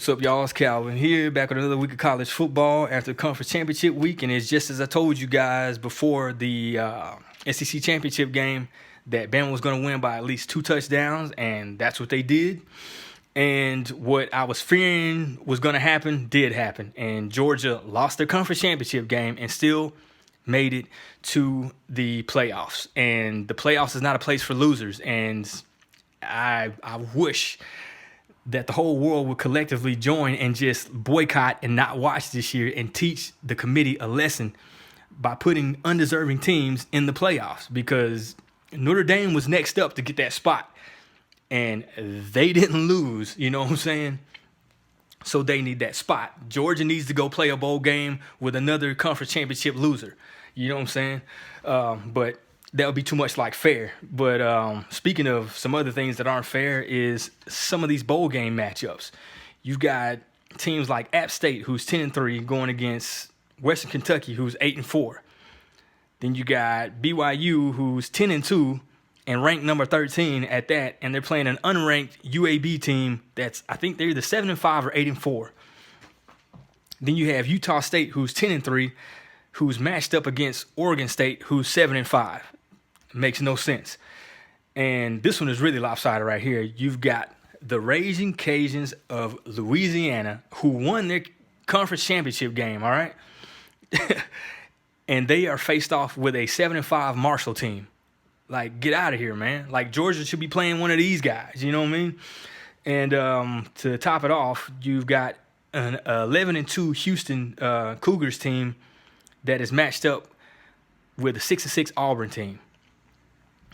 What's up, y'all? It's Calvin here, back with another week of college football after conference championship week. And it's just as I told you guys before the SEC championship game that Bama was going to win by at least 2 touchdowns, and that's what they did. And what I was fearing was going to happen did happen. And Georgia lost their conference championship game and still made it to the playoffs. And the playoffs is not a place for losers. And I wish that the whole world would collectively join and just boycott and not watch this year and teach the committee a lesson by putting undeserving teams in the playoffs, because Notre Dame was next up to get that spot and they didn't lose, you know what I'm saying? So they need that spot. Georgia needs to go play a bowl game with another conference championship loser, you know what I'm saying? But that would be too much like fair. But speaking of some other things that aren't fair is some of these bowl game matchups. You've got teams like App State, who's 10-3, going against Western Kentucky, who's 8-4. Then you got BYU, who's 10-2 and ranked number 13 at that, and they're playing an unranked UAB team that's, I think they're either 7-5 or 8-4. Then you have Utah State, who's 10-3, who's matched up against Oregon State, who's 7-5. Makes no sense. And this one is really lopsided right here. You've got the Raging Cajuns of Louisiana, who won their conference championship game, all right? And they are faced off with a 7-5 Marshall team. Like, get out of here, man. Like, Georgia should be playing one of these guys, you know what I mean? And to top it off, you've got an 11-2 Houston Cougars team that is matched up with a 6-6 Auburn team.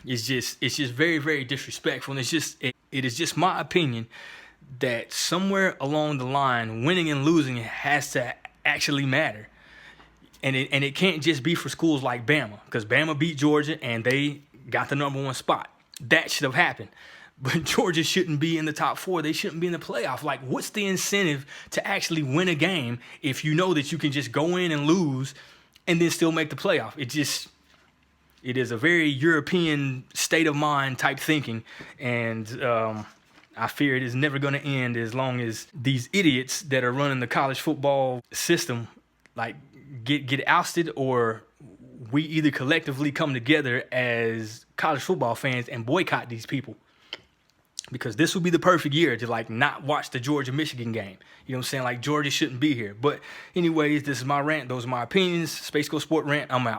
It's just very, very disrespectful. And it is just my opinion that somewhere along the line, winning and losing has to actually matter. And it can't just be for schools like Bama, because Bama beat Georgia and they got the number 1 spot. That should have happened. But Georgia shouldn't be in the top 4. They shouldn't be in the playoff. Like, what's the incentive to actually win a game if you know that you can just go in and lose and then still make the playoff? It is a very European state of mind type thinking, and I fear it is never going to end as long as these idiots that are running the college football system like get ousted, or we either collectively come together as college football fans and boycott these people. Because this would be the perfect year to like not watch the Georgia-Michigan game. You know what I'm saying? Like, Georgia shouldn't be here. But anyways, this is my rant. Those are my opinions. Space Coast Sport Rant. I'm out.